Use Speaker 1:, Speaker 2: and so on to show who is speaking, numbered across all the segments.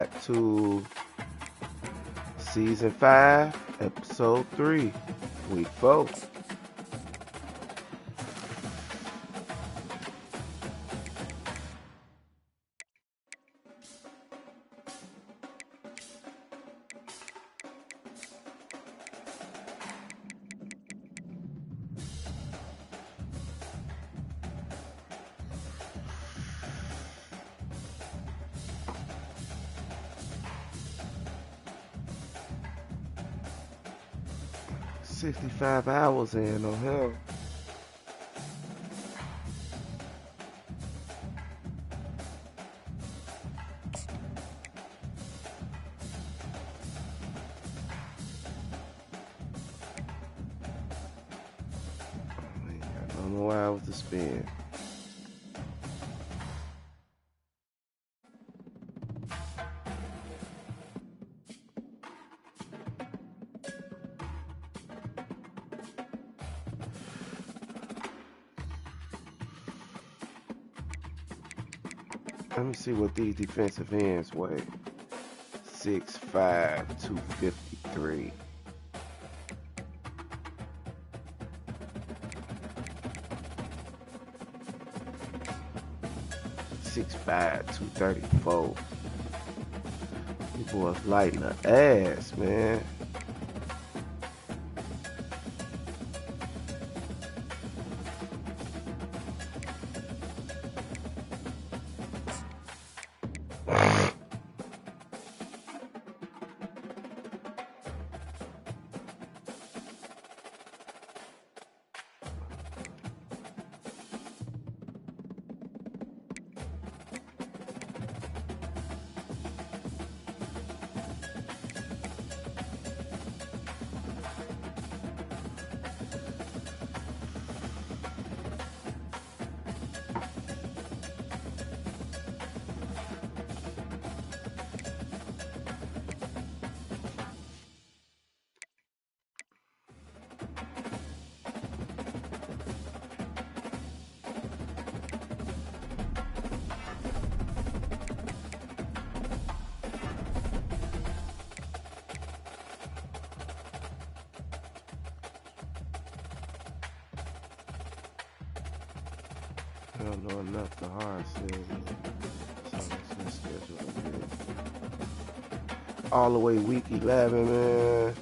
Speaker 1: Back to season 5, episode 3, week 4. $65 in on him. I don't know why I was the spin. Let me see what these defensive ends weigh. 6'5", 253. Six five, 234. These boys lighting the ass, man. I don't know enough to hard sell, so let's schedule it. All the way week 11, man.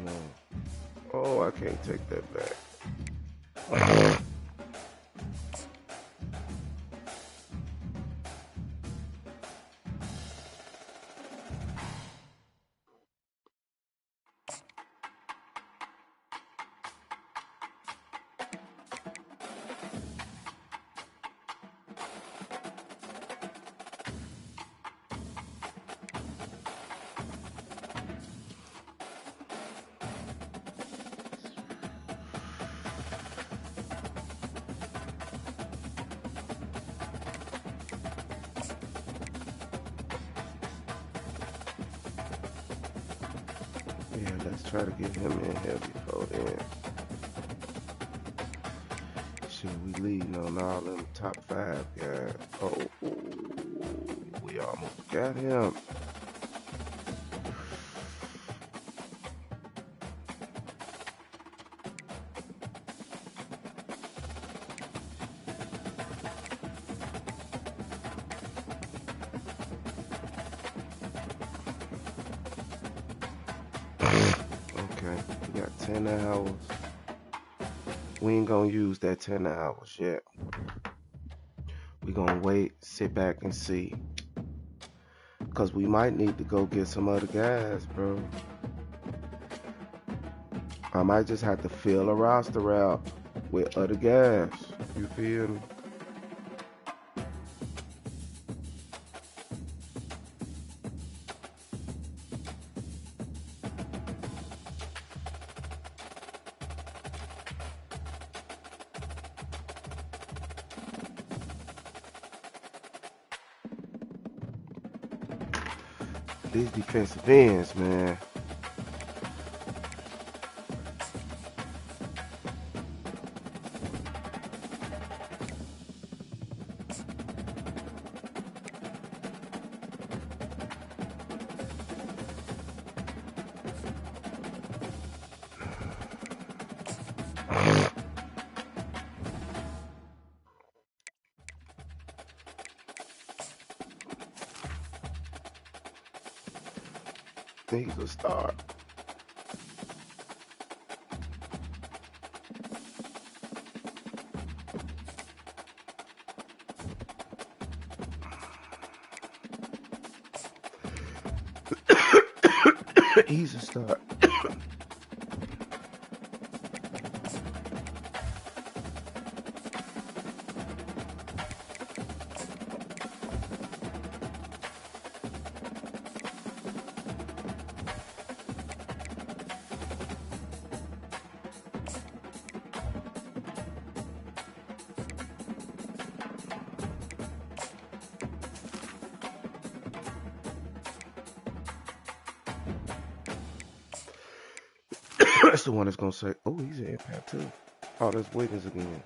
Speaker 1: No. Oh, I can't take that back. Yeah, let's try to get him in here before then. Shit, we leading on all them top 5 guys. Oh, we almost got him. 10 hours. We ain't gonna use that 10 hours yet. We gonna wait, sit back and see. Cause we might need to go get some other guys, bro. I might just have to fill a roster out with other guys. You feel me? These defensive ends, man. He's a star. He's a star. That's the one that's gonna say, "Oh, he's an impact too." Oh, that's Wiggins again.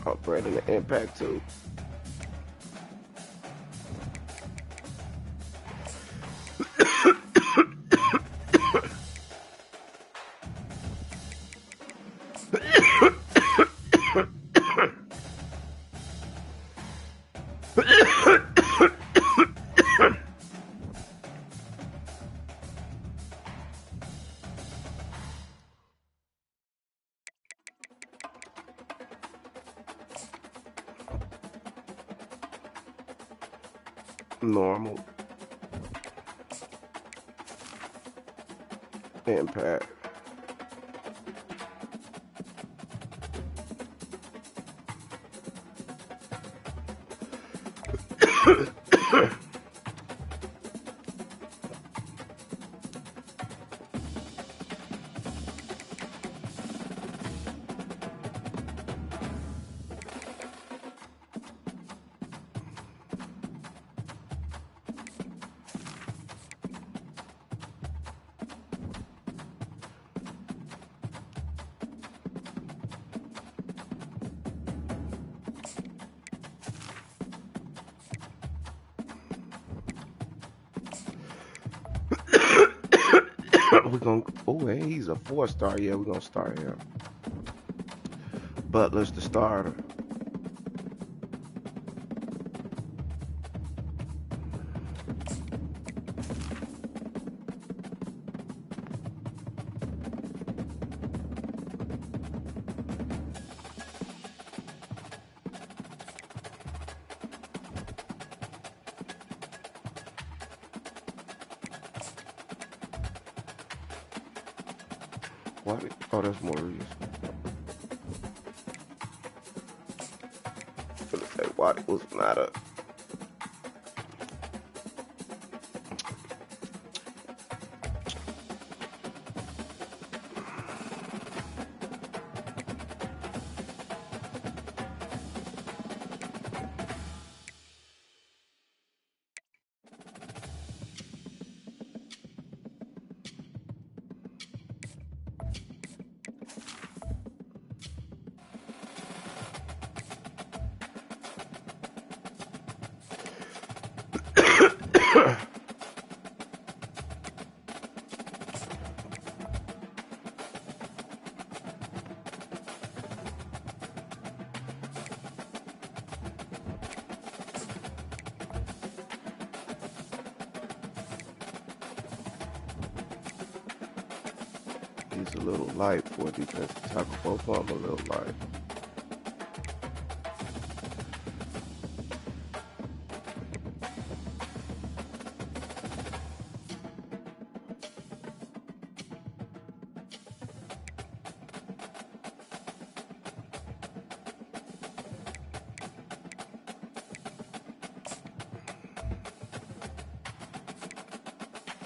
Speaker 1: Oh, Brandon, the impact too. Normal. Impact. We're gonna, oh, hey, he's a 4-star. Yeah, we're gonna start him. Butler's the starter. What? Oh, that's Maurice. I was gonna say Watt was not a. he's a little light for a defensive tackle. Both of them a little light.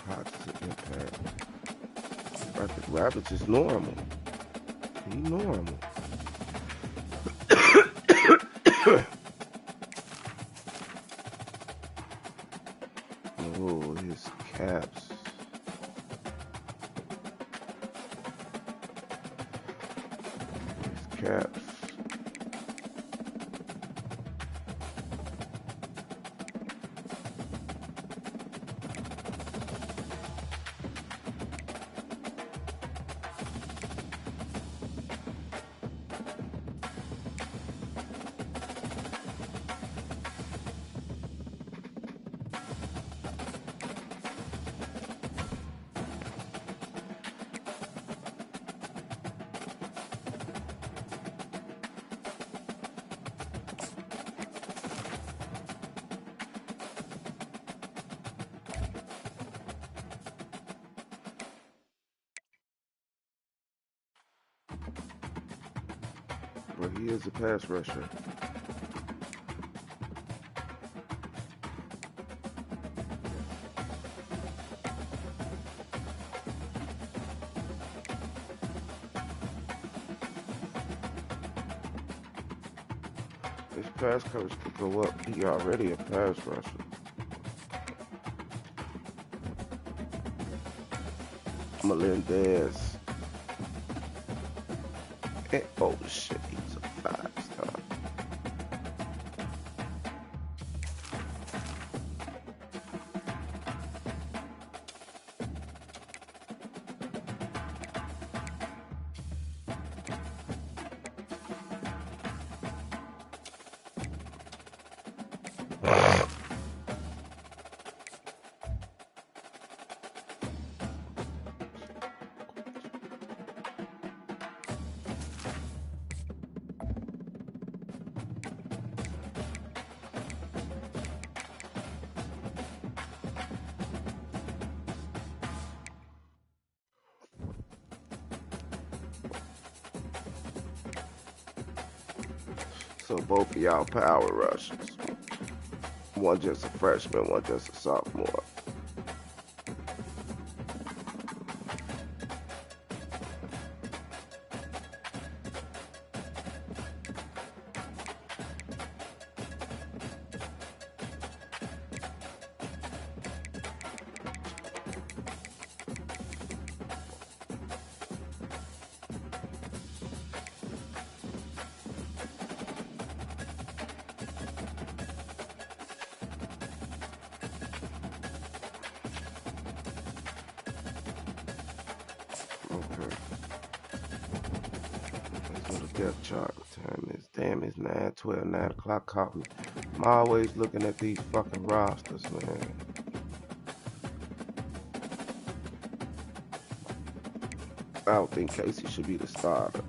Speaker 1: Positive impact. Rabbits is normal. He normal. Oh, his caps. His caps. Well, he is a pass rusher. His pass coverage could go up. He already a pass rusher. Melendez. Oh shit, he's a 5-star. So both of y'all power rushers. One just a freshman, one just a sophomore. Okay. Let's go to depth chart. Time is, damn, it's 9:12, 9 o'clock. Caught me. I'm always looking at these fucking rosters, man. I don't think Casey should be the starter.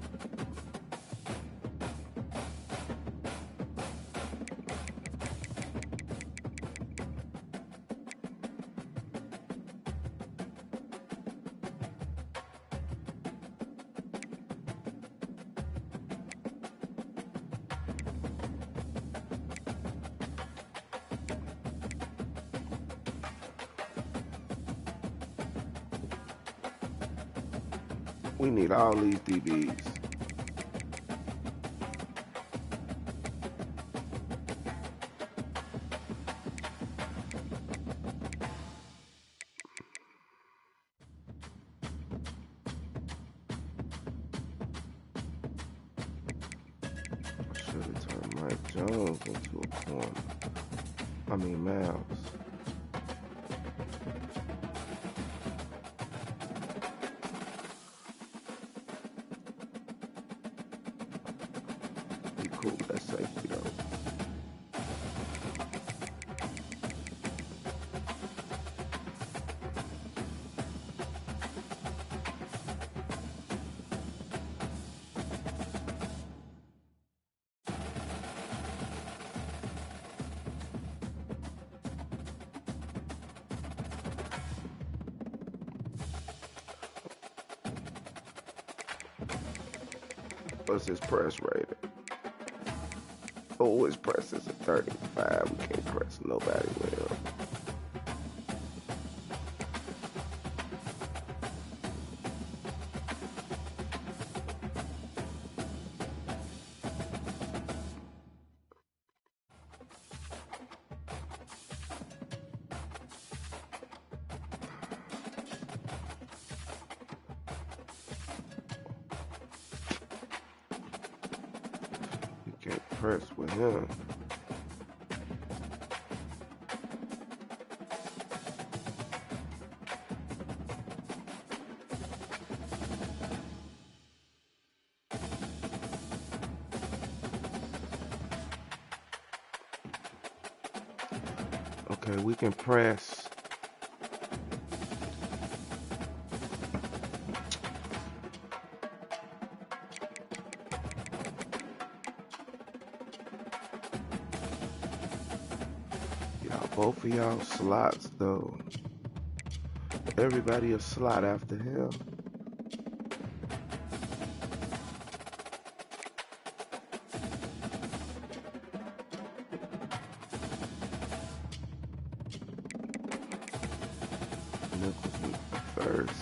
Speaker 1: We need all these DBs. Should have turned Mike Jones into a corner. I mean, Miles. Cool, that's safety though. What's his press rating? Oh, his press is a 35. We can't press nobody with him. Press with him. Okay, we can press. Both of y'all slots though. Everybody a slot after him. Nichols first.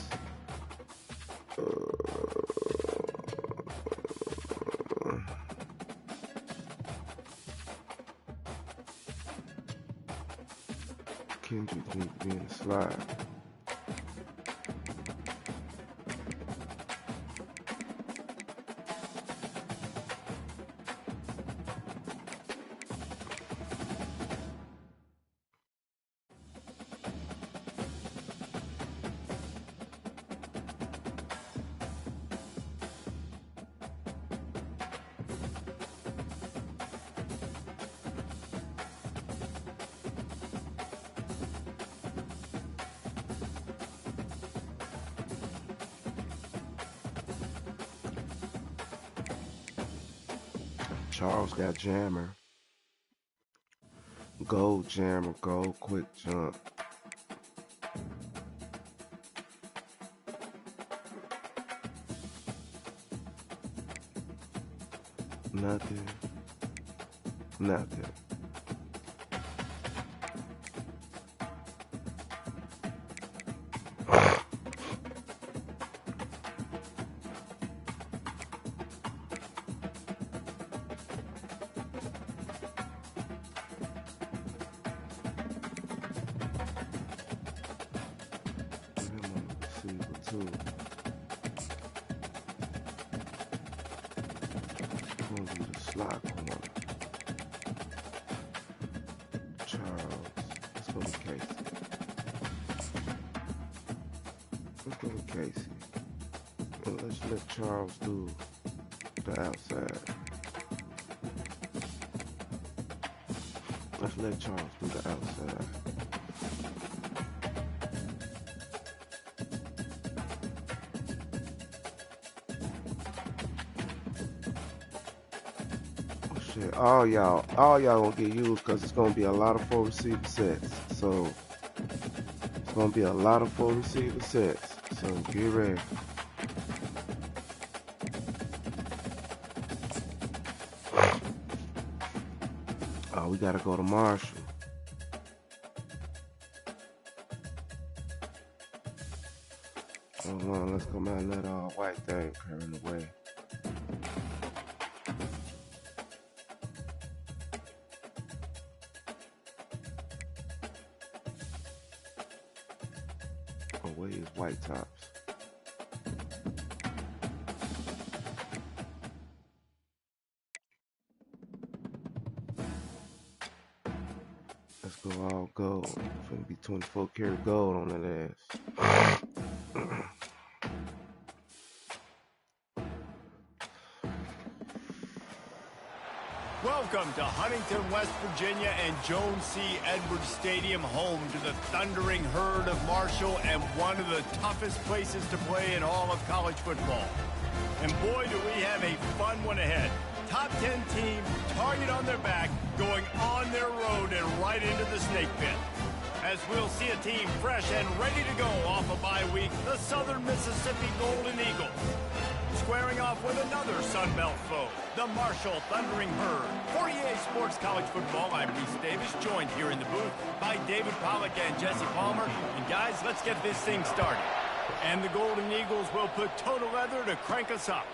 Speaker 1: Kendrick needs to be in the slide. Charles got jammer. Gold jammer, gold quick jump. Nothing. Nothing. Slot corner. Charles. Let's go with Casey. Let's go with Casey. Well, let's let Charles do the outside. Let's let Charles do the outside. All y'all gonna get used because it's gonna be a lot of 4 receiver sets. So it's gonna be a lot of 4 receiver sets. So get ready. Oh, we gotta go to Marshall. Hold on, let's come out and let all white thing turn away. Away is white tops. Let's go all gold. It's gonna be 24 karat gold on that ass.
Speaker 2: Welcome to Huntington, West Virginia and Joan C. Edwards Stadium, home to the thundering herd of Marshall and one of the toughest places to play in all of college football. And boy, do we have a fun one ahead. Top 10 team, target on their back, going on their road and right into the snake pit. as we'll see a team fresh and ready to go off a bye week, the Southern Mississippi Golden Eagles. Squaring off with another SUNBELT foe, the Marshall Thundering Herd. For EA Sports College Football, I'm Reese Davis, joined here in the booth by David Pollack and Jesse Palmer. And guys, let's get this thing started. And the Golden Eagles will put total leather to crank us up.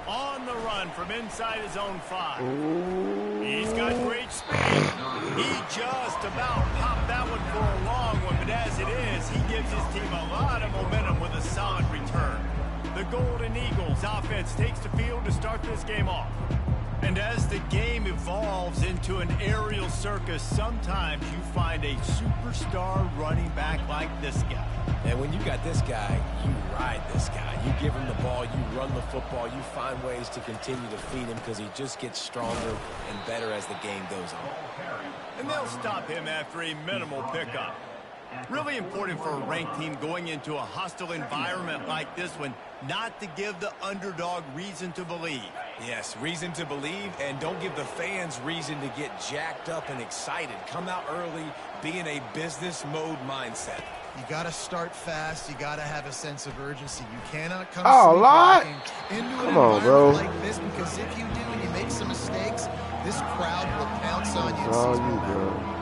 Speaker 2: On the run from inside his own 5. He's got great speed. He just about popped that one for a long one, but as it is, he gives his team a lot of momentum with a solid return. The Golden Eagles offense takes the field to start this game off. And as the game evolves into an aerial circus, sometimes you find a superstar running back like this guy.
Speaker 3: And when you got this guy, you ride this guy. You give him the ball, you run the football, you find ways to continue to feed him because he just gets stronger and better as the game goes on.
Speaker 2: And they'll stop him after a minimal pickup. Really important for a ranked team going into a hostile environment like this one, not to give the underdog reason to believe.
Speaker 3: Yes, reason to believe, and don't give the fans reason to get jacked up and excited. Come out early, be in a business mode mindset.
Speaker 4: You got to start fast. You got to have a sense of urgency. You cannot come into an environment like this, because if you do and you make some mistakes, this crowd will pounce on you.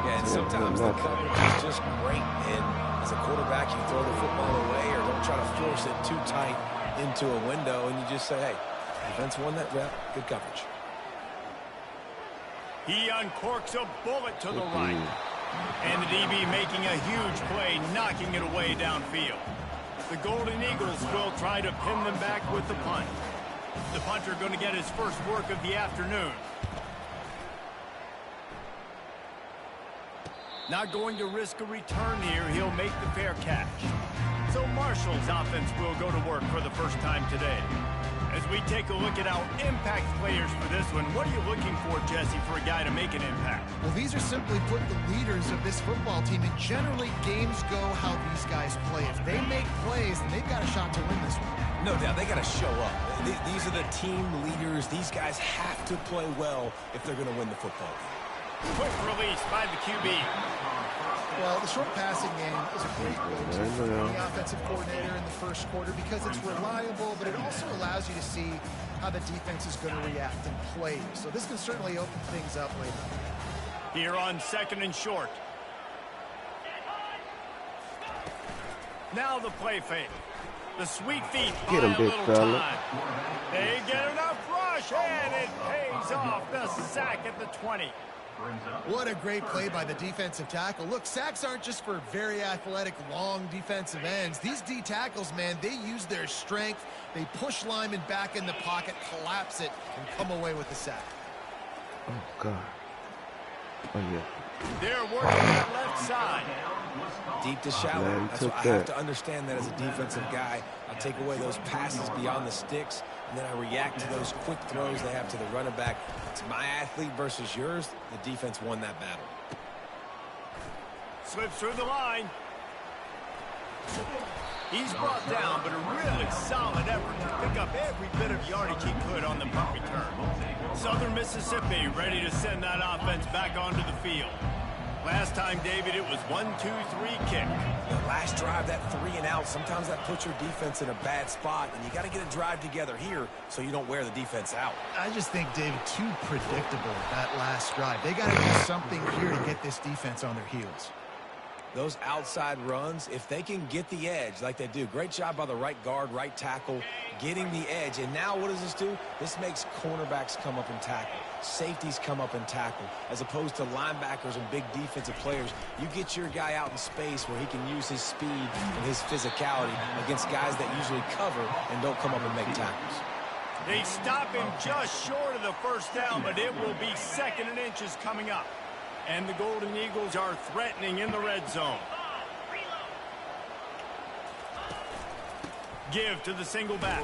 Speaker 3: Yeah, and sometimes the coverage is just great. And as a quarterback, you throw the football away or don't try to force it too tight into a window, and you just say, hey, defense won that rep. Good coverage.
Speaker 2: He uncorks a bullet to the right. And the DB making a huge play, knocking it away downfield. The Golden Eagles will try to pin them back with the punt. The punter going to get his first work of the afternoon. Not going to risk a return here. He'll make the fair catch. So Marshall's offense will go to work for the first time today. As we take a look at our impact players for this one, what are you looking for, Jesse, for a guy to make an impact?
Speaker 4: Well, these are simply put the leaders of this football team, and generally games go how these guys play. If they make plays, then they've got a shot to win this one.
Speaker 3: No doubt, they got to show up. These are the team leaders. These guys have to play well if they're going to win the football game.
Speaker 2: Quick release by the QB.
Speaker 4: Well, the short passing game is a great go-to for the offensive coordinator in the first quarter because it's reliable, but it also allows you to see how the defense is going to react and play. So this can certainly open things up later.
Speaker 2: Here on 2nd and short. Now the play fake. The sweet feet buy a little time. They get enough rush, and it pays off. The sack at the 20.
Speaker 4: What a great play by the defensive tackle. Look, sacks aren't just for very athletic, long defensive ends. These D tackles, man, they use their strength. They push linemen back in the pocket, collapse it, and come away with the sack.
Speaker 1: Oh, God. Oh, yeah.
Speaker 2: They're working that left side.
Speaker 3: Deep to shallow. That's what I have to understand that as a defensive guy. I take away those passes beyond the sticks, and then I react to those quick throws they have to the running back. It's my athlete versus yours. The defense won that battle.
Speaker 2: Slips through the line. He's brought down, but a really solid effort to pick up every bit of yardage he could on the punt return. Southern Mississippi ready to send that offense back onto the field. Last time, David, it was 1-2-3 kick.
Speaker 3: The last drive, that 3 and out, sometimes that puts your defense in a bad spot, and you got to get a drive together here so you don't wear the defense out.
Speaker 4: I just think, David, too predictable that last drive. They got to do something here to get this defense on their heels.
Speaker 3: Those outside runs, if they can get the edge like they do, great job by the right guard, right tackle, getting the edge. And now what does this do? This makes cornerbacks come up and tackle. Safeties come up and tackle. As opposed to linebackers and big defensive players, you get your guy out in space where he can use his speed and his physicality against guys that usually cover and don't come up and make tackles.
Speaker 2: They stop him just short of the first down, but it will be 2nd and inches coming up. And the Golden Eagles are threatening in the red zone. Give to the single back.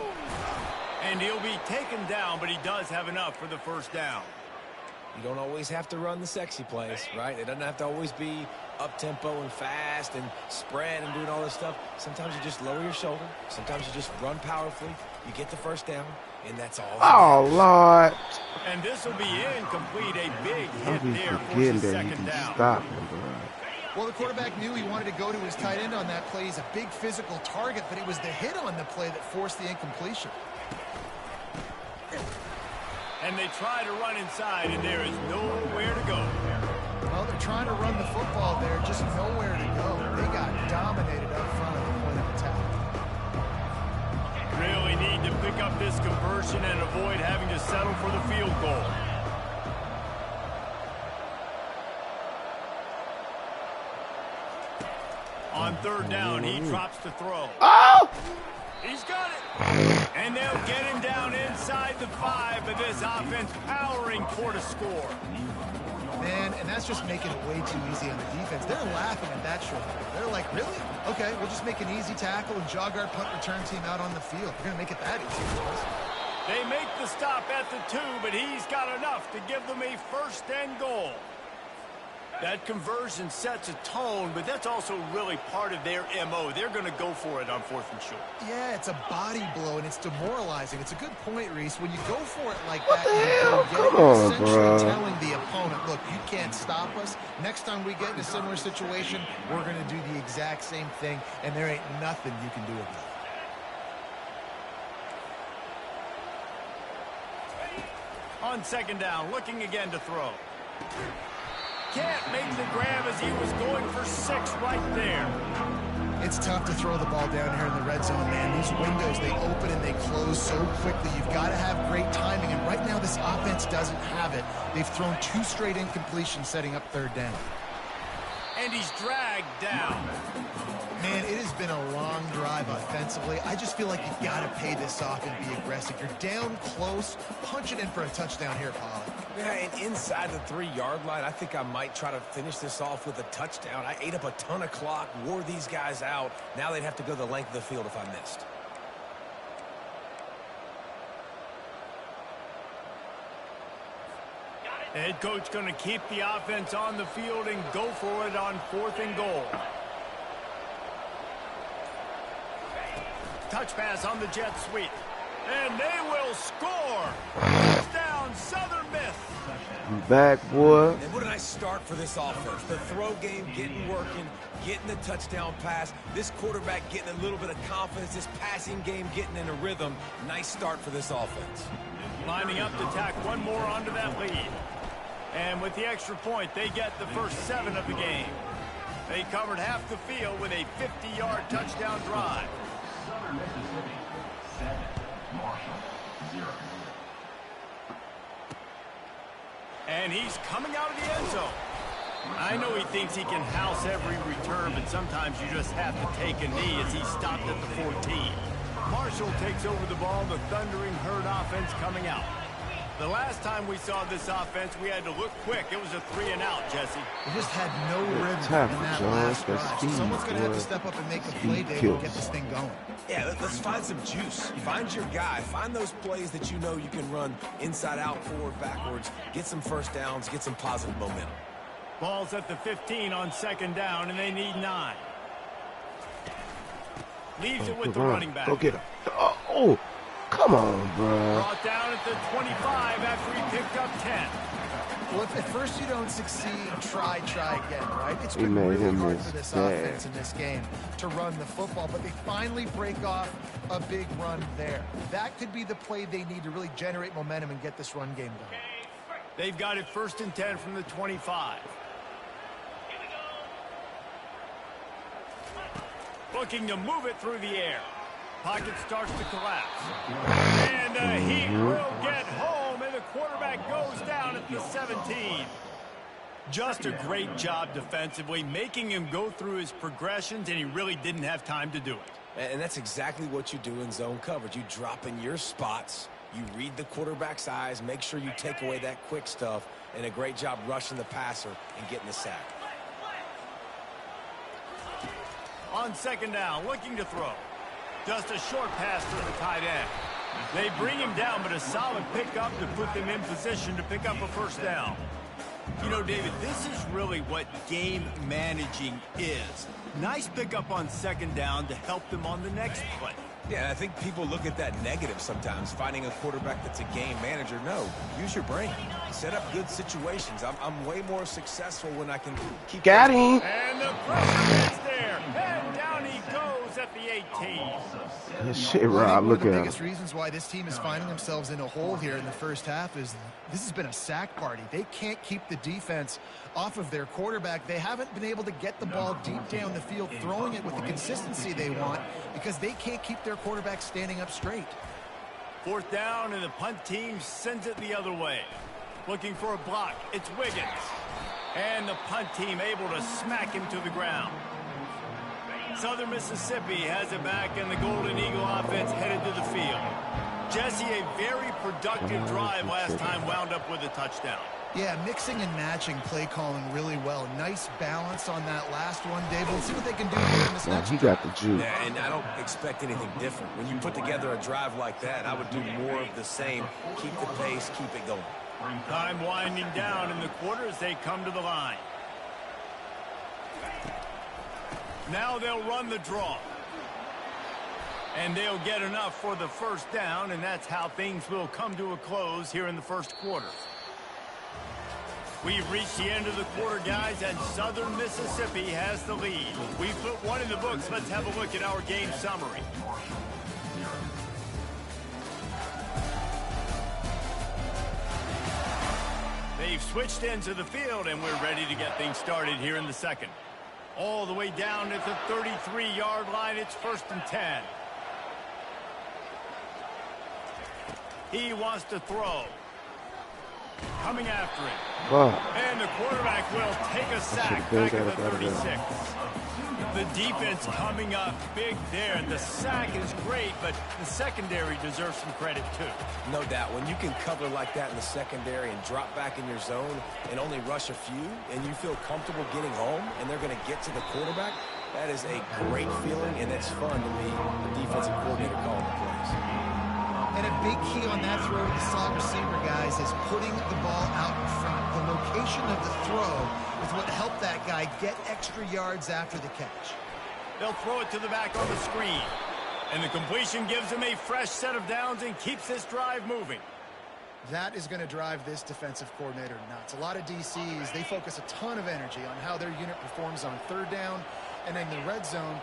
Speaker 2: And he'll be taken down, but he does have enough for the first down.
Speaker 3: You don't always have to run the sexy plays, right? It doesn't have to always be up-tempo and fast and spread and doing all this stuff. Sometimes you just lower your shoulder. Sometimes you just run powerfully. You get the first down, and that's all.
Speaker 1: Oh, Lord.
Speaker 2: And this will be incomplete. A big hit there for the second down.
Speaker 1: Stop him, bro.
Speaker 4: Well, the quarterback knew he wanted to go to his tight end on that play. He's a big physical target, but it was the hit on the play that forced the incompletion.
Speaker 2: And they try to run inside, and there is nowhere to go.
Speaker 4: Well, they're trying to run the football there, just nowhere to go. They got dominated up front at the point of attack.
Speaker 2: Really need to pick up this conversion and avoid having to settle for the field goal. On third down, he drops the throw.
Speaker 1: Oh!
Speaker 2: He's got it. And they'll get him down inside the 5, but this offense powering toward a score.
Speaker 4: Man, and that's just making it way too easy on the defense. They're laughing at that short. They're like, really? Okay, we'll just make an easy tackle and jog our punt return team out on the field. We're going to make it that easy for us.
Speaker 2: They make the stop at the 2, but he's got enough to give them a first and goal. That conversion sets a tone, but that's also really part of their MO. They're going to go for it on 4th and short.
Speaker 4: Yeah, it's a body blow, and it's demoralizing. It's a good point, Reese. When you go for it like
Speaker 1: What
Speaker 4: that,
Speaker 1: the hell?
Speaker 4: you're
Speaker 1: Come on,
Speaker 4: essentially
Speaker 1: bro.
Speaker 4: telling the opponent, look, you can't stop us. Next time we get in a similar situation, we're going to do the exact same thing, and there ain't nothing you can do about it.
Speaker 2: On 2nd down, looking again to throw. Can't make the grab as he was going for 6 right there.
Speaker 4: It's tough to throw the ball down here in the red zone, man. These windows, they open and they close so quickly. You've got to have great timing, and right now this offense doesn't have it. They've thrown 2 straight incompletions setting up 3rd down.
Speaker 2: And he's dragged down.
Speaker 4: Man, it has been a long drive offensively. I just feel like you've got to pay this off and be aggressive. You're down close. Punch it in for a touchdown here, Pollard.
Speaker 3: Yeah, and inside the 3-yard line, I think I might try to finish this off with a touchdown. I ate up a ton of clock, wore these guys out. Now they'd have to go the length of the field if I missed.
Speaker 2: The head coach going to keep the offense on the field and go for it on 4th and goal. Touch pass on the jet sweep. And they will score. Touchdown, Southern Miss.
Speaker 1: You back, boy.
Speaker 3: And what a nice start for this offense. The throw game getting working, getting the touchdown pass. This quarterback getting a little bit of confidence. This passing game getting in a rhythm. Nice start for this offense.
Speaker 2: Lining up to tack one more onto that lead. And with the extra point, they get the first 7 of the game. They covered half the field with a 50-yard touchdown drive. And he's coming out of the end zone. I know he thinks he can house every return, but sometimes you just have to take a knee as he stopped at the 14. Marshall takes over the ball, the Thundering Herd offense coming out. The last time we saw this offense, we had to look quick. It was a 3-and-out, Jesse.
Speaker 4: They just had no rhythm
Speaker 1: tackle,
Speaker 4: in that
Speaker 1: John.
Speaker 4: last
Speaker 1: That's
Speaker 4: drive.
Speaker 1: speed,
Speaker 4: So someone's going to have
Speaker 1: boy.
Speaker 4: to step up and make a play,
Speaker 1: Speed
Speaker 4: Dave,
Speaker 1: kills.
Speaker 4: and get this thing going.
Speaker 3: Yeah, let's find some juice. Find your guy. Find those plays that you know you can run inside out, forward, backwards. Get some first downs. Get some positive momentum.
Speaker 2: Ball's at the 15 on 2nd down, and they need 9. Leaves it with the running back.
Speaker 1: Go get him. Oh, come on, bro.
Speaker 2: Brought down at the 25 after he picked up 10.
Speaker 4: Well, if at first you don't succeed, try again, right? It's
Speaker 1: He
Speaker 4: been
Speaker 1: made
Speaker 4: really
Speaker 1: him
Speaker 4: hard
Speaker 1: miss
Speaker 4: for this
Speaker 1: bad.
Speaker 4: offense in this game to run the football, but they finally break off a big run there. That could be the play they need to really generate momentum and get this run game going.
Speaker 2: They've got it 1st and 10 from the 25. Looking to move it through the air. Pocket starts to collapse. And he will get home, and the quarterback goes down at the 17. Just a great job defensively, making him go through his progressions, and he really didn't have time to do it.
Speaker 3: And that's exactly what you do in zone coverage. You drop in your spots. You read the quarterback's eyes. Make sure you take away that quick stuff. And a great job rushing the passer and getting the sack.
Speaker 2: On 2nd down, looking to throw. Just a short pass to the tight end. They bring him down, but a solid pickup to put them in position to pick up a first down. You know, David, this is really what game managing is. Nice pickup on 2nd down to help them on the next play.
Speaker 3: Yeah, I think people look at that negative sometimes, finding a quarterback that's a game manager. No, use your brain. Set up good situations. I'm way more successful when I can keep...
Speaker 1: Got him.
Speaker 2: And the pressure is there. And down he goes at the 18.
Speaker 1: Good shit, Rob. Look at him.
Speaker 4: One of the biggest reasons why this team is finding themselves in a hole here in the first half is this has been a sack party. They can't keep the defense off of their quarterback. They haven't been able to get the ball deep down the field, throwing it with the consistency they want because they can't keep their quarterback standing up straight.
Speaker 2: 4th down, and the punt team sends it the other way. Looking for a block. It's Wiggins. And the punt team able to smack him to the ground. Southern Mississippi has it back, and the Golden Eagle offense headed to the field. Jesse, a very productive drive last time, wound up with a touchdown.
Speaker 4: Yeah, mixing and matching play calling really well. Nice balance on that last one, Dave. Let's see what they can do here in this next
Speaker 1: He got the juice.
Speaker 3: Yeah, and I don't expect anything different. When you put together a drive like that, I would do more of the same. Keep the pace, keep it going.
Speaker 2: Time winding down in the quarter as they come to the line. Now they'll run the draw. And they'll get enough for the first down, and that's how things will come to a close here in the first quarter. We've reached the end of the quarter, guys, and Southern Mississippi has the lead. We put one in the books. Let's have a look at our game summary. They've switched into the field, and we're ready to get things started here in the second. All the way down at the 33-yard line, it's 1st and 10. He wants to throw. Coming after him.
Speaker 1: Wow.
Speaker 2: And the quarterback will take a sack back at the 36. The defense coming up big there. The sack is great, but the secondary deserves some credit too.
Speaker 3: No doubt. When you can cover like that in the secondary and drop back in your zone and only rush a few, and you feel comfortable getting home, and they're going to get to the quarterback, that is a great feeling, and it's fun to be the defensive coordinator calling the plays.
Speaker 4: And a big key on that throw to the slot receiver, guys, is putting the ball out in front. The location of the throw is what helped that guy get extra yards after the catch.
Speaker 2: They'll throw it to the back on the screen. And the completion gives him a fresh set of downs and keeps this drive moving.
Speaker 4: That is going to drive this defensive coordinator nuts. A lot of DCs, they focus a ton of energy on how their unit performs on 3rd down and in the red zone.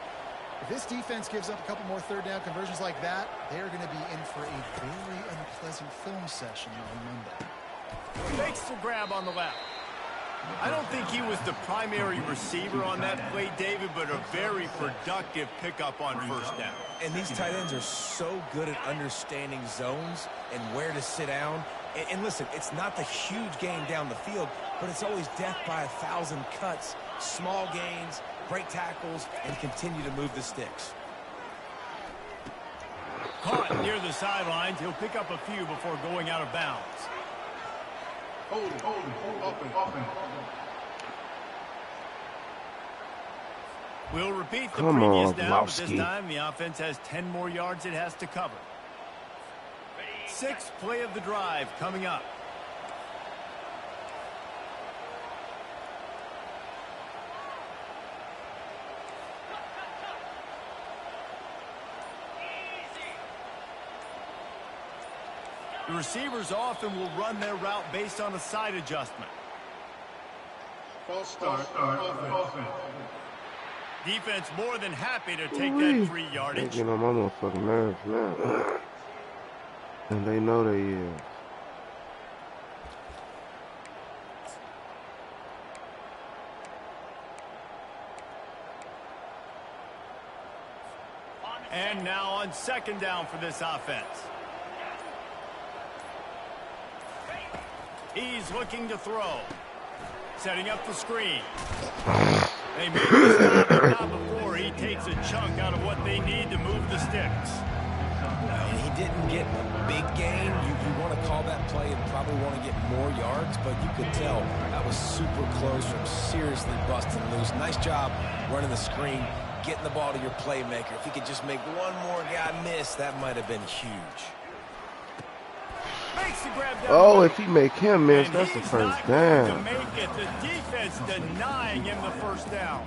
Speaker 4: If this defense gives up a couple more 3rd down conversions like that, they are going to be in for a very unpleasant film session on Monday.
Speaker 2: Makes the grab on the left. I don't think he was the primary receiver on that play, David, but a very productive pickup on 1st down.
Speaker 3: And these tight ends are so good at understanding zones and where to sit down. And listen, it's not the huge gain down the field, but it's always death by 1,000 cuts, small gains, break tackles, and continue to move the sticks.
Speaker 2: Caught near the sidelines. He'll pick up a few before going out of bounds. Open. We'll repeat the previous down, but this time the offense has 10 more yards it has to cover. 6th play of the drive coming up. The receivers often will run their route based on a side adjustment.
Speaker 5: False start.
Speaker 2: Defense more than happy to take that 3 yardage.
Speaker 1: They get on my motherfucking nerves now. And they know they is.
Speaker 2: And now on 2nd down for this offense. He's looking to throw. Setting up the screen. They made the stop, but not before he takes a chunk out of what they need to move the sticks.
Speaker 3: And he didn't get a big gain. You want to call that play and probably want to get more yards, but you could tell that was super close from seriously busting loose. Nice job running the screen, getting the ball to your playmaker. If he could just make one more guy miss, that might have been huge.
Speaker 2: Makes the grab down.
Speaker 1: Oh, if he make him miss,
Speaker 2: and
Speaker 1: that's the
Speaker 2: he's
Speaker 1: first
Speaker 2: not going
Speaker 1: down.
Speaker 2: to make it. The defense denying him the first down.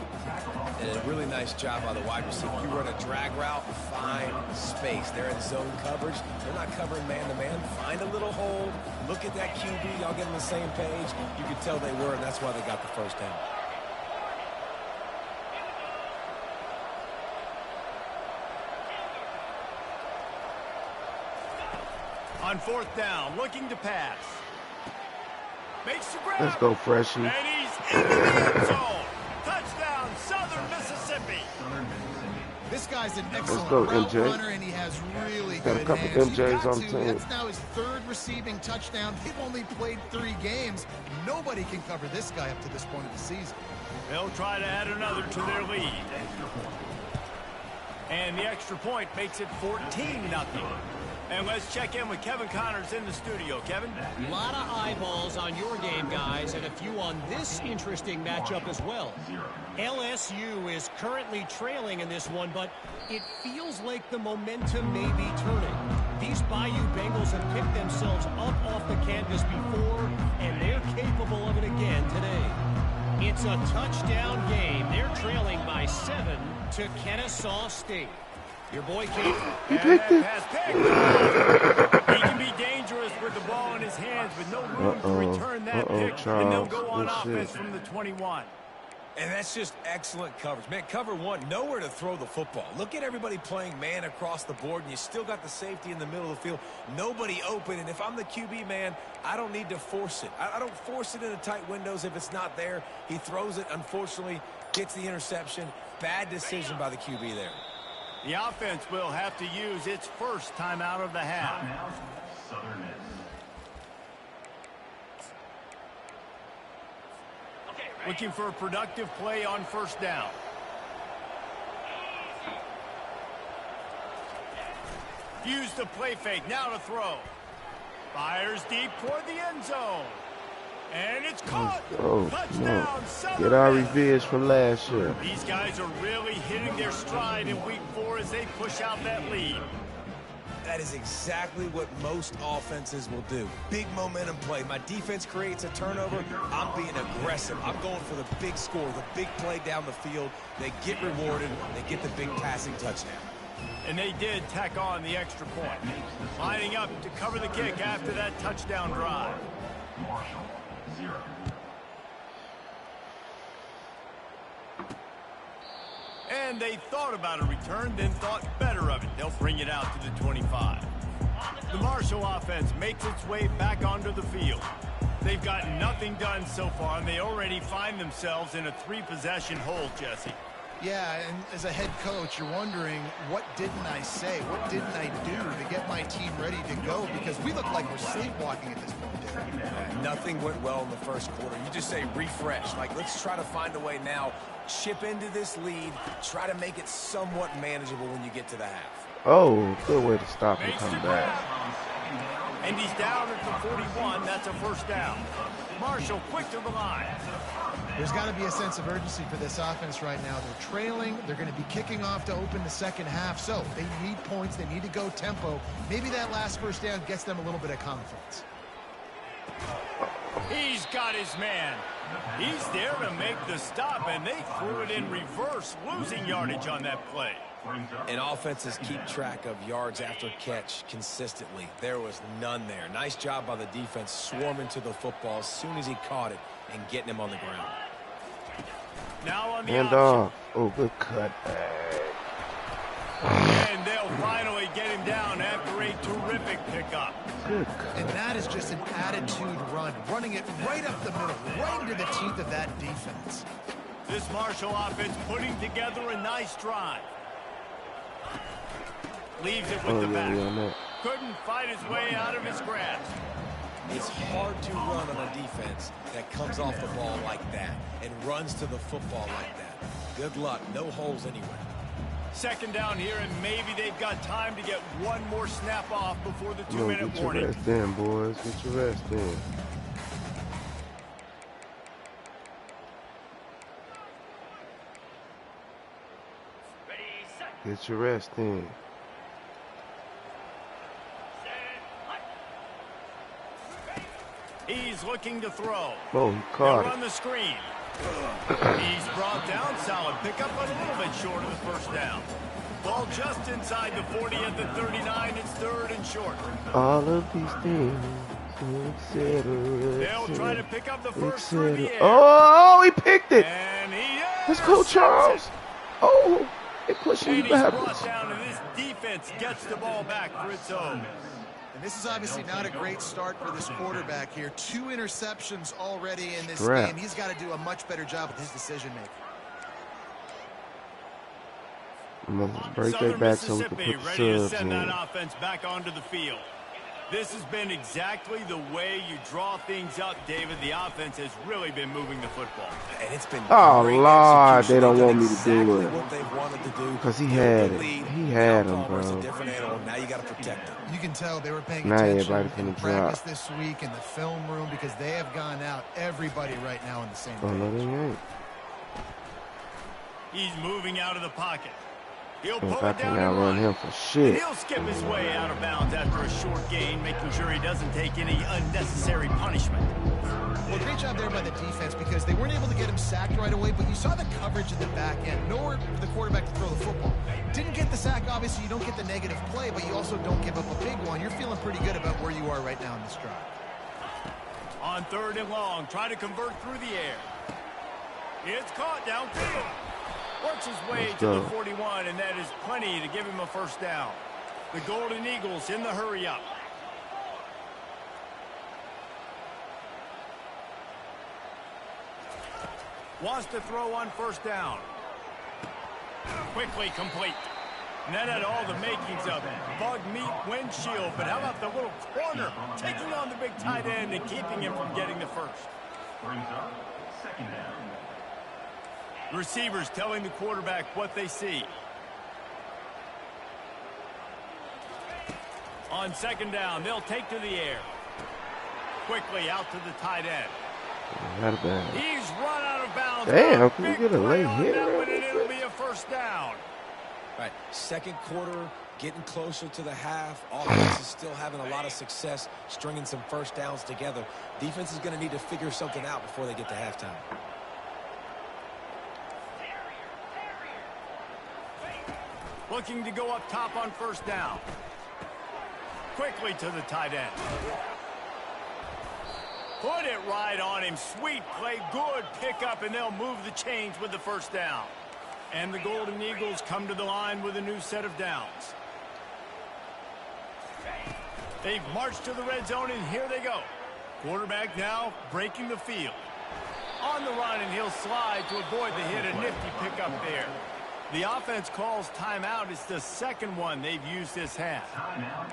Speaker 3: And a really nice job by the wide receiver. You run a drag route, fine. find space. They're in zone coverage. They're not covering man-to-man. Find a little hole. Look at that QB. Y'all get on the same page. You could tell they were, and that's why they got the first down.
Speaker 2: On fourth down, looking to pass. Makes the grab.
Speaker 1: Let's go, Freshie.
Speaker 2: And he's into the end zone. Touchdown, Southern Mississippi.
Speaker 4: This guy's an
Speaker 1: Let's
Speaker 4: excellent
Speaker 1: go,
Speaker 4: route
Speaker 1: MJ.
Speaker 4: runner, and he has really
Speaker 1: Got a
Speaker 4: good
Speaker 1: couple
Speaker 4: hands.
Speaker 1: MJs
Speaker 4: You've got
Speaker 1: on the
Speaker 4: to.
Speaker 1: team.
Speaker 4: That's now his third receiving touchdown. They've only played 3 games. Nobody can cover this guy up to this point of the season.
Speaker 2: They'll try to add another to their lead. And the extra point makes it 14-0. And let's check in with Kevin Connors in the studio. Kevin?
Speaker 6: A lot of eyeballs on your game, guys, and a few on this interesting matchup as well. LSU is currently trailing in this one, but it feels like the momentum may be turning. These Bayou Bengals have picked themselves up off the canvas before, and they're capable of it again today. It's a touchdown game. They're trailing by 7 to Kennesaw State. Your boy Kate.
Speaker 1: He picked it.
Speaker 2: He can be dangerous with the ball in his hands, with no room to return that pick.
Speaker 1: Charles.
Speaker 2: And they'll go on
Speaker 1: Good
Speaker 2: offense
Speaker 1: shit.
Speaker 2: from the 21.
Speaker 3: And that's just excellent coverage. Man, cover one, nowhere to throw the football. Look at everybody playing man across the board, and you still got the safety in the middle of the field. Nobody open, and if I'm the QB, man, I don't need to force it. I don't force it into tight windows if it's not there. He throws it, unfortunately, gets the interception. Bad decision by the QB there.
Speaker 2: The offense will have to use its first timeout of the half. Looking for a productive play on first down. Use the play fake. Now to throw. Fires deep toward the end zone. And it's caught.
Speaker 1: Oh,
Speaker 2: Touchdown,
Speaker 1: no.
Speaker 2: Southern
Speaker 1: Get our
Speaker 2: Miss.
Speaker 1: revenge from last year.
Speaker 2: These guys are really hitting their stride in week 4 as they push out that lead.
Speaker 3: That is exactly what most offenses will do. Big momentum play. My defense creates a turnover. I'm being aggressive. I'm going for the big score, the big play down the field. They get rewarded. They get the big passing touchdown.
Speaker 2: And they did tack on the extra point. Lining up to cover the kick after that touchdown drive. And they thought about a return, then thought better of it. They'll bring it out to the 25. The Marshall offense makes its way back onto the field. They've got nothing done so far, and they already find themselves in a 3-possession hole, Jesse.
Speaker 4: Yeah, and as a head coach, you're wondering, what didn't I say? What didn't I do to get my team ready to go? Because we look like we're sleepwalking at this point, Derek.
Speaker 3: Yeah, nothing went well in the first quarter. You just say refresh. Like, let's try to find a way now. Chip into this lead. Try to make it somewhat manageable when you get to the half.
Speaker 1: Oh, good way to stop and come back.
Speaker 2: And he's down at the 41. That's a first down. Marshall quick to the line.
Speaker 4: There's got to be a sense of urgency for this offense right now. They're trailing. They're going to be kicking off to open the second half. So they need points. They need to go tempo. Maybe that last first down gets them a little bit of confidence.
Speaker 2: He's got his man. He's there to make the stop, and they threw it in reverse, losing yardage on that play.
Speaker 3: And offenses keep track of yards after catch consistently. There was none there. Nice job by the defense swarming to the football as soon as he caught it and getting him on the ground.
Speaker 2: Now on the
Speaker 1: And
Speaker 2: option.
Speaker 1: oh, good cut.
Speaker 2: And they'll finally get him down after a terrific pickup.
Speaker 1: Good cut.
Speaker 4: And that is just an attitude run, running it right up the middle, right into the teeth of that defense.
Speaker 2: This Marshall offense putting together a nice drive. Leaves it with the back. Couldn't fight his way out of his grasp.
Speaker 3: It's hard to run on a defense that comes off the ball like that and runs to the football like that. Good luck. No holes anywhere.
Speaker 2: Second down here, and maybe they've got time to get one more snap off before the
Speaker 1: Come on,
Speaker 2: 2-minute
Speaker 1: get your
Speaker 2: warning.
Speaker 1: rest in, boys. Get your rest in. Get your rest in.
Speaker 2: He's looking to throw.
Speaker 1: Oh, he
Speaker 2: They'll
Speaker 1: caught
Speaker 2: run
Speaker 1: it.
Speaker 2: the screen. He's brought down. Solid pickup, but a little bit short of the first down. Ball just inside the 40 at the 39. It's 3rd and short.
Speaker 1: All of these things, etc.
Speaker 2: They'll try to pick up the first through the air.
Speaker 1: Oh, he picked it.
Speaker 2: And he
Speaker 1: Let's go, Charles. Oh, they pushing
Speaker 2: and
Speaker 1: you
Speaker 2: he's
Speaker 1: backwards.
Speaker 2: brought down, and this defense gets the ball back for its own.
Speaker 4: And this is obviously not a great start for this quarterback here. 2 interceptions already in this
Speaker 1: Strap.
Speaker 4: game. He's got to do a much better job with his decision-making.
Speaker 1: I'm gonna break
Speaker 2: Southern
Speaker 1: that back so we
Speaker 2: Mississippi
Speaker 1: can put the
Speaker 2: ready to
Speaker 1: subs
Speaker 2: send
Speaker 1: in.
Speaker 2: that offense back onto the field. This has been exactly the way you draw things up, David. The offense has really been moving the football.
Speaker 3: And it's been
Speaker 1: Oh,
Speaker 3: great
Speaker 1: Lord,
Speaker 3: execution.
Speaker 1: they don't
Speaker 3: They've
Speaker 1: want
Speaker 3: done
Speaker 1: me to do
Speaker 3: exactly
Speaker 1: it.
Speaker 3: what they've wanted to do.
Speaker 1: 'Cause he
Speaker 3: Build
Speaker 1: had
Speaker 3: the
Speaker 1: it.
Speaker 3: lead.
Speaker 1: He had
Speaker 3: Now
Speaker 1: him,
Speaker 3: Palmer's
Speaker 1: bro.
Speaker 3: a different animal. Now you got to protect him.
Speaker 4: You can tell they were paying
Speaker 1: Now
Speaker 4: attention
Speaker 1: everybody
Speaker 4: in
Speaker 1: finna
Speaker 4: practice
Speaker 1: drop.
Speaker 4: this week in the film room because they have gone out, everybody right now on the same
Speaker 1: Oh, no,
Speaker 4: page.
Speaker 1: they ain't.
Speaker 2: He's moving out of the pocket. He'll
Speaker 1: If
Speaker 2: pull
Speaker 1: I
Speaker 2: it down
Speaker 1: can
Speaker 2: and
Speaker 1: outrun
Speaker 2: run.
Speaker 1: him for
Speaker 2: And
Speaker 1: shit.
Speaker 2: he'll skip his way out of bounds after a short gain, making sure he doesn't take any unnecessary punishment.
Speaker 4: Well, great job there by the defense because they weren't able to get him sacked right away, but you saw the coverage at the back end. Nowhere for the quarterback to throw the football. Didn't get the sack, obviously you don't get the negative play, but you also don't give up a big one. You're feeling pretty good about where you are right now in this drive.
Speaker 2: On 3rd and long, try to convert through the air. It's caught downfield. Works his way
Speaker 1: Let's
Speaker 2: to
Speaker 1: go.
Speaker 2: the 41, and that is plenty to give him a first down. The Golden Eagles in the hurry-up. Wants to throw on 1st down. Quickly complete. And that had all the makings of bug meat windshield, but how about the little corner taking on the big tight end and keeping him from getting the first?
Speaker 7: Brings up 2nd down.
Speaker 2: Receivers telling the quarterback what they see. On 2nd down, they'll take to the air. Quickly out to the tight end.
Speaker 1: Not bad.
Speaker 2: He's run out of bounds.
Speaker 1: Damn, can we
Speaker 2: Big
Speaker 1: get a
Speaker 2: play
Speaker 1: late
Speaker 2: on
Speaker 1: hit
Speaker 2: that
Speaker 1: or
Speaker 2: one, and it'll be a first down.
Speaker 3: Right, 2nd quarter, getting closer to the half. Offense is still having a lot of success stringing some first downs together. Defense is going to need to figure something out before they get to halftime.
Speaker 2: Looking to go up top on 1st down. Quickly to the tight end. Put it right on him. Sweet play. Good pickup, and they'll move the chains with the first down. And the Golden Eagles come to the line with a new set of downs. They've marched to the red zone, and here they go. Quarterback now breaking the field. On the run, and he'll slide to avoid the hit. A nifty pickup there. The offense calls timeout. It's the 2nd one they've used this half.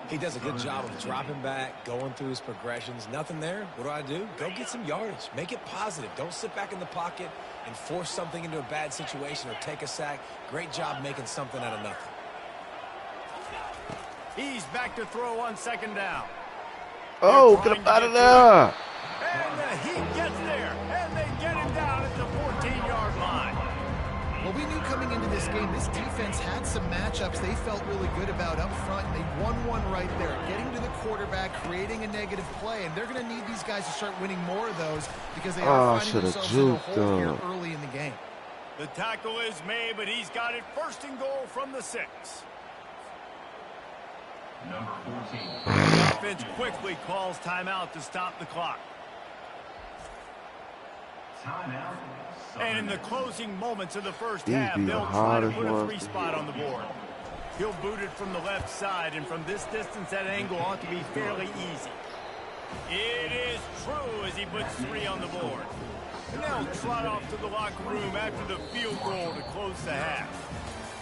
Speaker 3: He does a good job of dropping back, going through his progressions. Nothing there. What do? Go get some yardage. Make it positive. Don't sit back in the pocket and force something into a bad situation or take a sack. Great job making something out of nothing.
Speaker 2: He's back to throw on 2nd down.
Speaker 1: Oh, get up out of there.
Speaker 2: And the Heat gets there, and they get him down at the 14-yard line.
Speaker 4: Well, we knew coming into this game, this defense had some matchups they felt really good about up front, and they won one right there, getting to the quarterback, creating a negative play, and they're going to need these guys to start winning more of those because they are finding themselves in a hole here early in the game.
Speaker 2: The tackle is made, but he's got it 1st and goal from the 6.
Speaker 7: Number 14.
Speaker 2: The offense quickly calls timeout to stop the clock.
Speaker 7: Timeout.
Speaker 2: And in the closing moments of the first
Speaker 1: These
Speaker 2: half,
Speaker 1: be the
Speaker 2: they'll try to
Speaker 1: hardest
Speaker 2: put a
Speaker 1: ones
Speaker 2: 3
Speaker 1: to
Speaker 2: spot
Speaker 1: hit.
Speaker 2: on the board. He'll boot it from the left side, and from this distance, that angle ought to be fairly easy. It is true as he puts 3 on the board. And they'll trot off to the locker room after the field goal to close the half.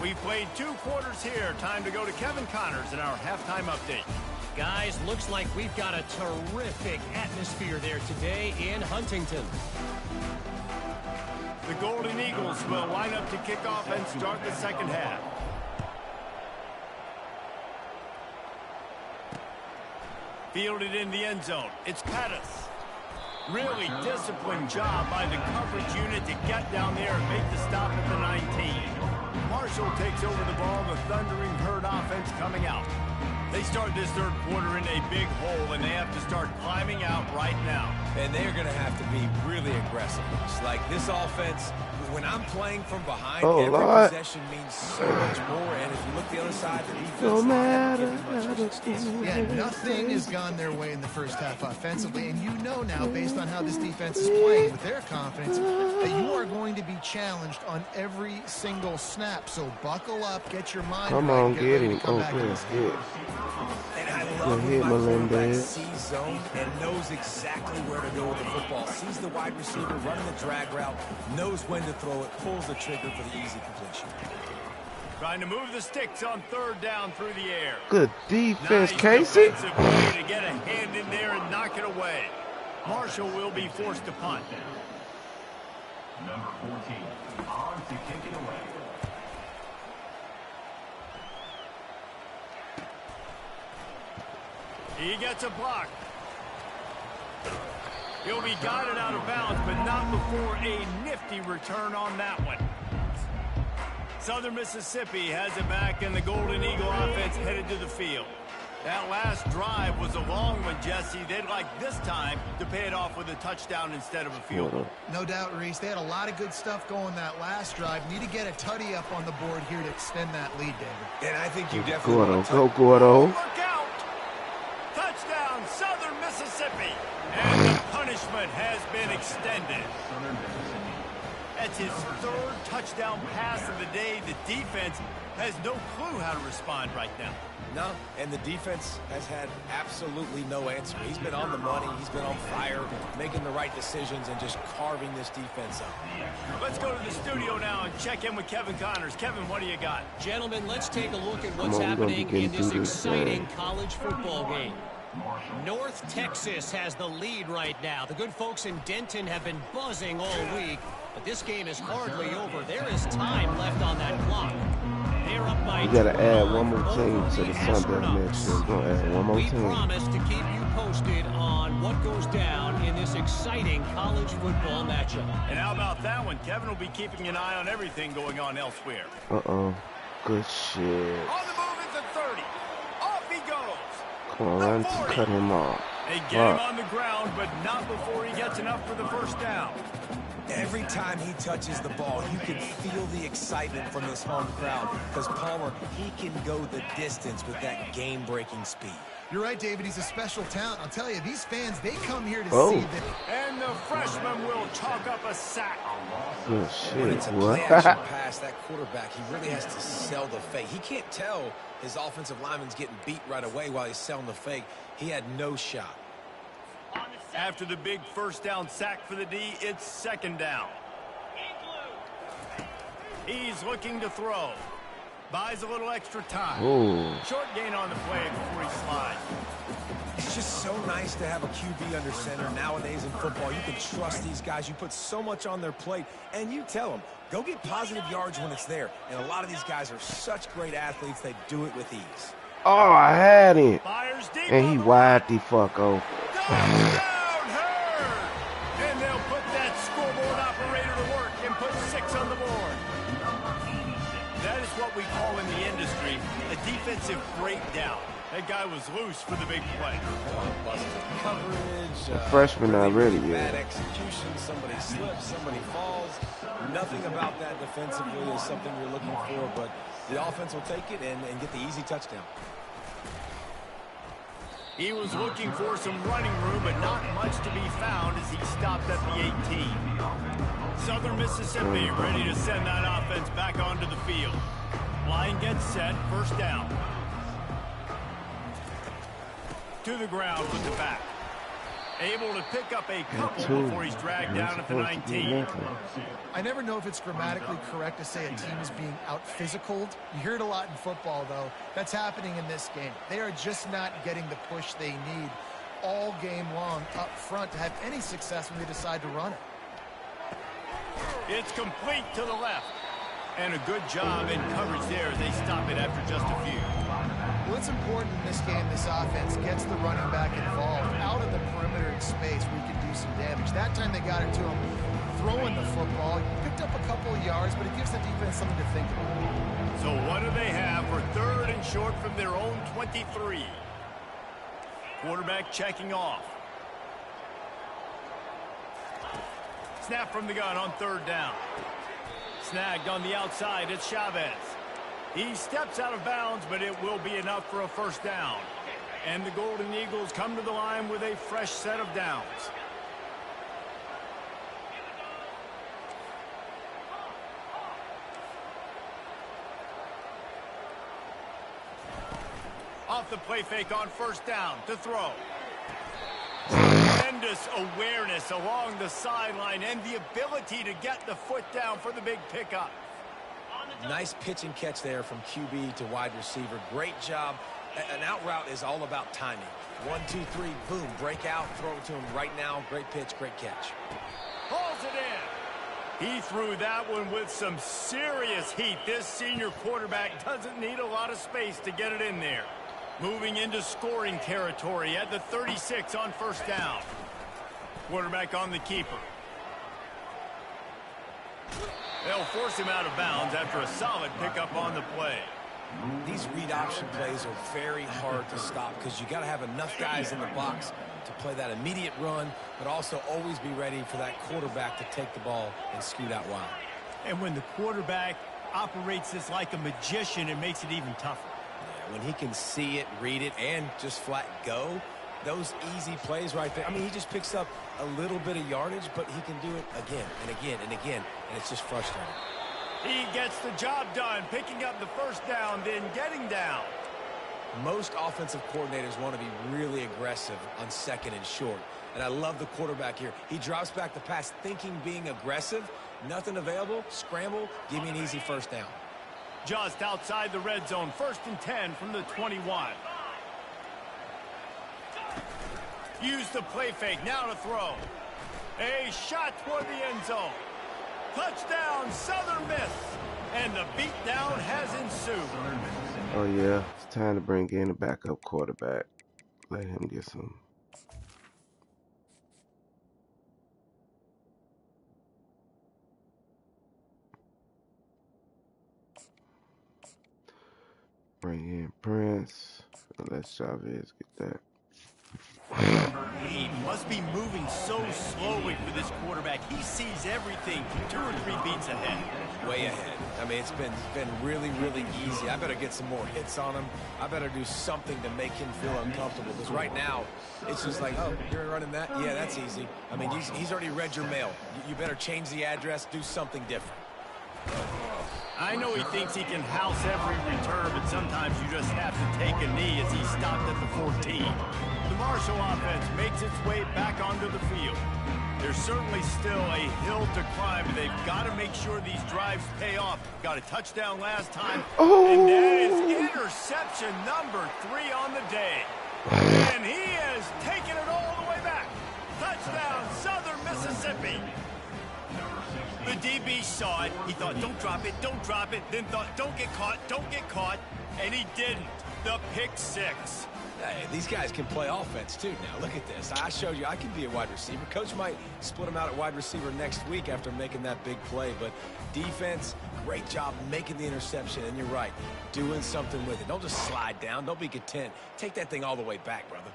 Speaker 2: We've played 2 quarters here. Time to go to Kevin Connors in our halftime update.
Speaker 6: Guys, looks like we've got a terrific atmosphere there today in Huntington.
Speaker 2: The Golden Eagles will line up to kick off and start the 2nd half. Fielded in the end zone. It's Pettis. Really disciplined job by the coverage unit to get down there and make the stop at the 19. Marshall takes over the ball. The Thundering Herd offense coming out. They start this 3rd quarter in a big hole, and they have to start climbing out right now.
Speaker 3: And they're going to have to be really aggressive. It's like this offense, when I'm playing from behind,
Speaker 1: Oh,
Speaker 3: every
Speaker 1: Lord.
Speaker 3: possession means so much more. And if you look the other side, the defense
Speaker 1: No matter
Speaker 3: hasn't given much resistance.
Speaker 4: Yeah, nothing has gone their way in the first half offensively, and you know now, based on how this defense is playing with their confidence, that you are going to be challenged on every single snap. So buckle up, get your mind
Speaker 1: Come
Speaker 4: right,
Speaker 1: on,
Speaker 4: get
Speaker 1: get
Speaker 4: ready to
Speaker 1: him.
Speaker 4: come
Speaker 1: Oh,
Speaker 4: back in
Speaker 1: good
Speaker 4: this game.
Speaker 1: hit.
Speaker 3: And I
Speaker 1: Good
Speaker 3: love
Speaker 1: hit,
Speaker 3: when my quarterback
Speaker 1: Melendez.
Speaker 3: sees zone and knows exactly where to go with the football. Sees the wide receiver running the drag route, knows when to throw it, pulls the trigger for the easy completion.
Speaker 2: Trying to move the sticks on third down through the air.
Speaker 1: Good defense,
Speaker 2: Nice
Speaker 1: Casey.
Speaker 2: defensive play to get a hand in there and knock it away. Marshall will be forced to punt.
Speaker 7: Number 14, on to kick it away.
Speaker 2: He gets a block. He'll be guided out of bounds, but not before a nifty return on that one. Southern Mississippi has it back, and the Golden Eagle offense headed to the field. That last drive was a long one, Jesse. They'd like this time to pay it off with a touchdown instead of a field goal.
Speaker 4: No doubt, Reese. They had a lot of good stuff going that last drive. Need to get a tutty up on the board here to extend that lead, David.
Speaker 3: And I think you definitely
Speaker 1: Gordo,
Speaker 3: want to
Speaker 1: go Gordo.
Speaker 2: Look out! Touchdown, Southern Mississippi! And the punishment has been extended. That's his third touchdown pass of the day. The defense has no clue how to respond right now.
Speaker 3: No, and the defense has had absolutely no answer. He's been on the money. He's been on fire, making the right decisions and just carving this defense up.
Speaker 2: Let's go to the studio now and check in with Kevin Connors. Kevin, what do you got?
Speaker 6: Gentlemen, let's take a look at what's
Speaker 1: Come on, we're gonna
Speaker 6: happening
Speaker 1: be
Speaker 6: in
Speaker 1: getting
Speaker 6: this
Speaker 1: through this
Speaker 6: exciting
Speaker 1: thing.
Speaker 6: college football game. North Texas has the lead right now. The good folks in Denton have been buzzing all week, but this game is hardly over. There is time left on that clock. They're up by
Speaker 1: You gotta add
Speaker 6: 12
Speaker 1: one more team
Speaker 6: over
Speaker 1: to the SUNBELT next year. We're gonna add one more
Speaker 6: We
Speaker 1: team.
Speaker 6: promise to keep you posted on what goes down in this exciting college football matchup.
Speaker 2: And how about that one? Kevin will be keeping an eye on everything going on elsewhere.
Speaker 1: Uh-oh. Good shit.
Speaker 2: On the move at the 30. Off he goes.
Speaker 1: Come on, run to cut him off.
Speaker 2: They get him on the ground, but not before he gets enough for the first down.
Speaker 3: Every time he touches the ball, you can feel the excitement from this home crowd because Palmer, he can go the distance with that game-breaking speed.
Speaker 4: You're right, David. He's a special talent. I'll tell you, these fans, they come here to
Speaker 1: Oh.
Speaker 4: see that.
Speaker 2: And the freshman will chalk up a sack.
Speaker 1: Good
Speaker 3: When
Speaker 1: shit.
Speaker 3: it's a
Speaker 1: What?
Speaker 3: play-action pass, that quarterback, he really has to sell the fake. He can't tell his offensive lineman's getting beat right away while he's selling the fake. He had no shot.
Speaker 2: After the big first down sack for the D, it's second down. He's looking to throw. Buys a little extra time.
Speaker 1: Ooh.
Speaker 2: Short gain on the play before he slides.
Speaker 3: It's just so nice to have a QB under center nowadays in football. You can trust these guys. You put so much on their plate, and you tell them, go get positive yards when it's there. And a lot of these guys are such great athletes, they do it with ease.
Speaker 1: Oh, I had him.
Speaker 2: Fires deep
Speaker 1: And
Speaker 2: on
Speaker 1: he
Speaker 2: the
Speaker 1: wide the fuck open.
Speaker 2: Touchdown, Herd! And they'll put that scoreboard operator to work and put 6 on the board. That is what we call in the industry a defensive breakdown. That guy was loose for the big play.
Speaker 3: Busted coverage.
Speaker 1: Freshman not ready
Speaker 3: bad
Speaker 1: yet.
Speaker 3: execution. Somebody slips, somebody falls. Nothing about that defensively is something you're looking for, but the offense will take it and get the easy touchdown.
Speaker 2: He was looking for some running room, but not much to be found as he stopped at the 18. Southern Mississippi ready to send that offense back onto the field. Line gets set, first down. To the ground with the back. Able to pick up a couple before he's dragged down at the 19.
Speaker 4: I never know if it's grammatically correct to say a team is being out-physicaled. You hear it a lot in football, though. That's happening in this game. They are just not getting the push they need all game long up front to have any success when they decide to run it.
Speaker 2: It's complete to the left. And a good job in coverage there as they stop it after just a few.
Speaker 4: Well, it's important in this game this offense gets the running back involved out of the perimeter in space where he can do some damage. That time they got it to him throwing the football. He picked up a couple of yards, but it gives the defense something to think about.
Speaker 2: So what do they have for third and short from their own 23? Quarterback checking off. Snap from the gun on third down. snagged on the outside. It's Chavez. He steps out of bounds, but it will be enough for a first down. And the Golden Eagles come to the line with a fresh set of downs. Off the play fake on first down to throw. Tremendous awareness along the sideline and the ability to get the foot down for the big pickup.
Speaker 3: Nice pitch and catch there from QB to wide receiver. Great job. An out route is all about timing. 1, 2, 3, boom, break out, throw it to him right now. Great pitch, great catch.
Speaker 2: Pulls it in. He threw that one with some serious heat. This senior quarterback doesn't need a lot of space to get it in there. Moving into scoring territory at the 36 on first down. Quarterback on the keeper. They'll force him out of bounds after a solid pickup on the play.
Speaker 3: These read option plays are very hard to stop because you got to have enough guys in the box to play that immediate run, but also always be ready for that quarterback to take the ball and scoot out wide.
Speaker 2: And when the quarterback operates this like a magician, it makes it even tougher.
Speaker 3: When he can see it, read it, and just flat go, those easy plays right there. I mean, he just picks up a little bit of yardage, but he can do it again and again and again, and it's just frustrating.
Speaker 2: He gets the job done, picking up the first down, then getting down.
Speaker 3: Most offensive coordinators want to be really aggressive on second and short, and I love the quarterback here. He drops back the pass thinking being aggressive, nothing available, scramble, give me an easy first down.
Speaker 2: Just outside the red zone, 1st and 10 from the 21. Use the play fake, now to throw. A shot toward the end zone. Touchdown, Southern Miss. And the beatdown has ensued.
Speaker 1: Oh, yeah. It's time to bring in a backup quarterback. Let him get some. Bring in Prince. Let Chavez get that.
Speaker 2: He must be moving so slowly for this quarterback. He sees everything 2 or 3 beats ahead.
Speaker 3: Way ahead. I mean, it's been really, really easy. I better get some more hits on him. I better do something to make him feel uncomfortable. Because right now, it's just like, oh, you're running that? Yeah, that's easy. I mean, he's already read your mail. You better change the address, do something different.
Speaker 2: I know he thinks he can house every return, but sometimes you just have to take a knee as he stopped at the 14. The Marshall offense makes its way back onto the field. There's certainly still a hill to climb, but they've got to make sure these drives pay off. Got a touchdown last time, and that is interception number 3 on the day. And he is taking it all the way back. Touchdown, Southern Mississippi. The DB saw it. He thought, don't drop it, then thought, don't get caught, and he didn't. The pick 6.
Speaker 3: Hey, these guys can play offense, too, now. Look at this. I showed you I can be a wide receiver. Coach might split him out at wide receiver next week after making that big play, but defense, great job making the interception, and you're right, doing something with it. Don't just slide down. Don't be content. Take that thing all the way back, brother.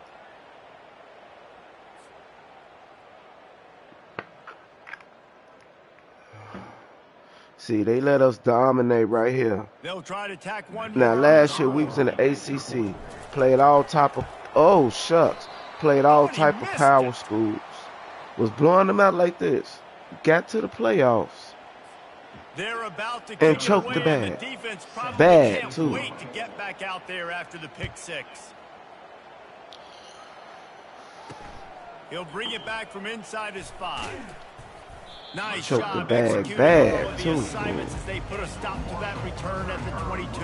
Speaker 1: See, they let us dominate right here.
Speaker 2: They'll try to tack one.
Speaker 1: Now, last year we was in the ACC, played all type of, oh shucks, played all type of power schools, was blowing them out like this, got to the playoffs,
Speaker 2: They're about to
Speaker 1: and choked the bag.
Speaker 2: The defense probably
Speaker 1: Bad
Speaker 2: can't
Speaker 1: too.
Speaker 2: wait to get back out there after the pick 6. He'll bring it back from inside his 5. Nice
Speaker 1: Choked
Speaker 2: job
Speaker 1: the bag
Speaker 2: executing
Speaker 1: bad,
Speaker 2: all of the
Speaker 1: too.
Speaker 2: assignments as they put a stop to that return at the 22.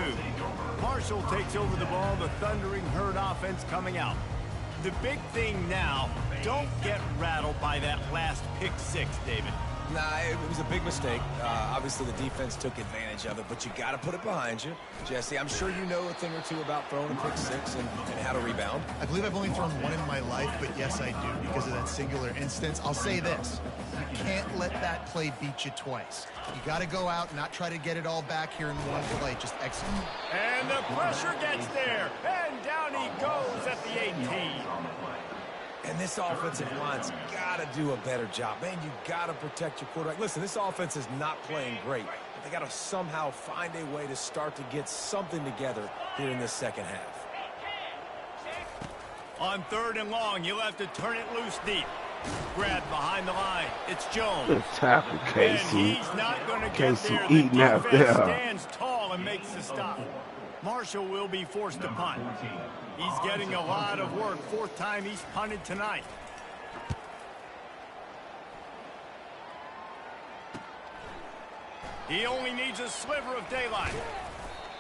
Speaker 2: Marshall takes over the ball, the Thundering Herd offense coming out. The big thing now, don't get rattled by that last pick 6, David.
Speaker 3: Nah, it was a big mistake. Obviously, the defense took advantage of it, but you got to put it behind you. Jesse, I'm sure you know a thing or two about throwing a pick 6 and how to rebound.
Speaker 4: I believe I've only thrown one in my life, but yes, I do because of that singular instance. I'll say this. You can't let that play beat you twice. You got to go out and not try to get it all back here in one play. Just execute.
Speaker 2: And the pressure gets there, and down he goes at the 18.
Speaker 3: And this offensive line's got to do a better job. Man, you got to protect your quarterback. Listen, this offense is not playing great. They got to somehow find a way to start to get something together here in this second half.
Speaker 2: On 3rd and long, you'll have to turn it loose deep. Grab behind the line. It's Jones.
Speaker 1: Good tackle, Casey.
Speaker 2: And he's not going to get
Speaker 1: Casey
Speaker 2: there.
Speaker 1: eating
Speaker 2: The
Speaker 1: out
Speaker 2: defense
Speaker 1: there.
Speaker 2: stands tall and makes the stop. Marshall will be forced to punt. He's getting a lot of work. 4th time he's punted tonight. He only needs a sliver of daylight.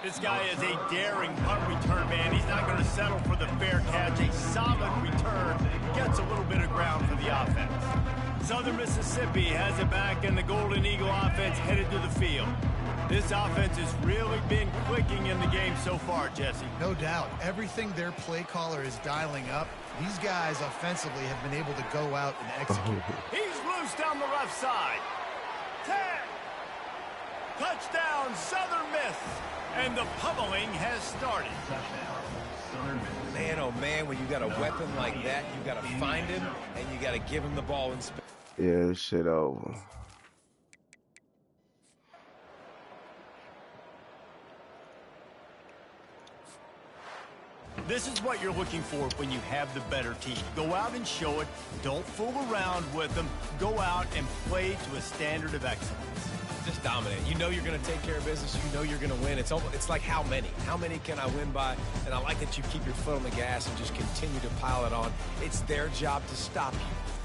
Speaker 2: This guy is a daring punt return man. He's not going to settle for the fair catch. A solid return gets a little bit of ground for the offense. Southern Mississippi has it back, and the Golden Eagle offense headed to the field. This offense has really been clicking in the game so far, Jesse.
Speaker 4: No doubt. Everything their play caller is dialing up, these guys offensively have been able to go out and execute.
Speaker 2: He's loose down the left side. 10. Touchdown, Southern Miss. And the pummeling has started.
Speaker 3: Man, oh man, when you got a weapon like that, you got to find him and you got to give him the ball in space.
Speaker 1: Yeah, this shit over.
Speaker 2: This is what you're looking for when you have the better team. Go out and show it. Don't fool around with them. Go out and play to a standard of excellence.
Speaker 3: Just dominate. You know you're going to take care of business. You know you're going to win. It's like how many? How many can I win by? And I like that you keep your foot on the gas and just continue to pile it on. It's their job to stop you.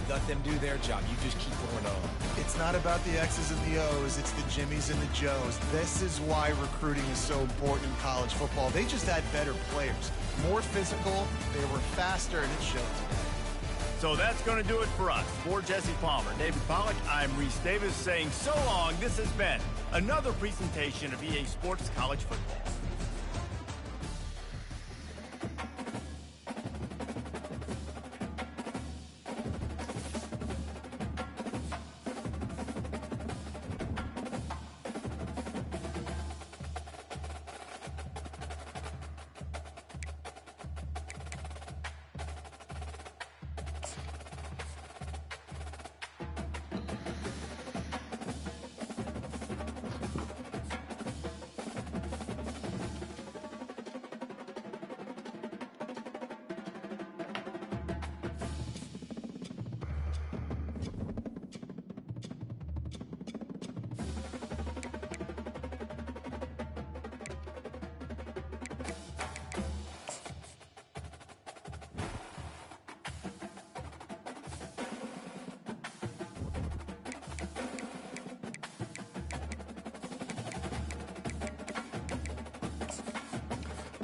Speaker 3: Let them do their job. You just keep going on.
Speaker 4: It's not about the X's and the O's. It's the Jimmies and the Joes. This is why recruiting is so important in college football. They just had better players. More physical. They were faster, and it showed today.
Speaker 2: So that's going to do it for us. For Jesse Palmer, David Pollack, I'm Reese Davis saying so long. This has been another presentation of EA Sports College Football.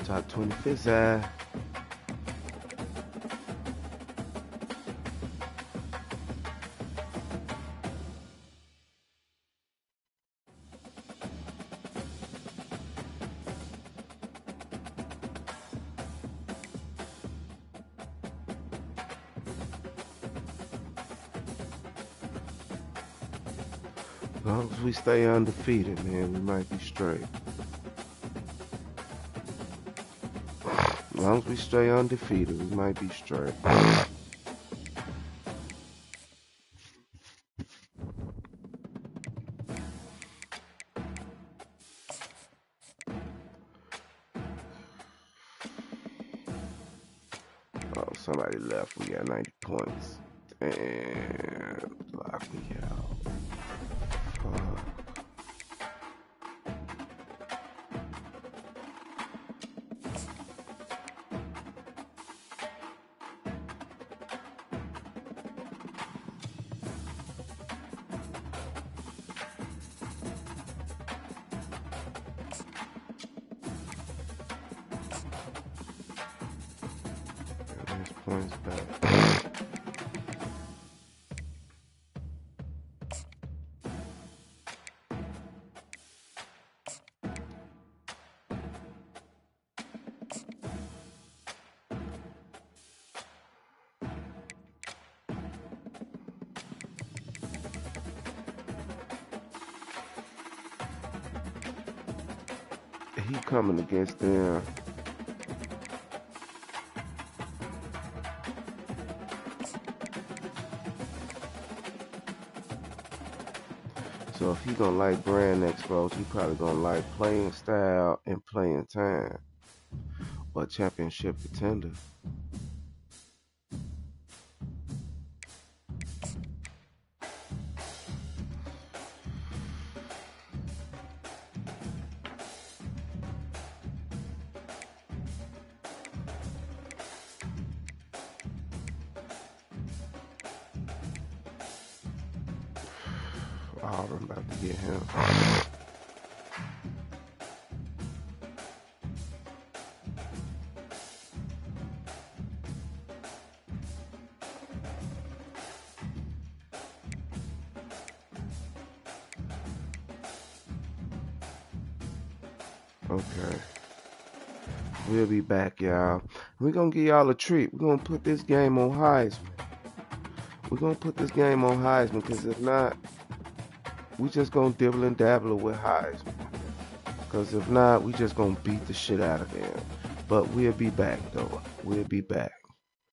Speaker 1: Top 25th. As long as we stay undefeated, man, we might be straight. As long as we stay undefeated, we might be straight. Oh, somebody left. We got 90 points. Damn, lock me out. Fuck. Points back. He coming against them. So if he gonna like brand exposure, he probably gonna like playing style and playing time. But championship contender. Oh, I'm about to get him. Okay. We'll be back, y'all. We're going to give y'all a treat. We're going to put this game on Heisman. We're going to put this game on Heisman, because if not, we just going to dibble and dabble with Heisman. Because if not, we just going to beat the shit out of them. But we'll be back, though. We'll be back.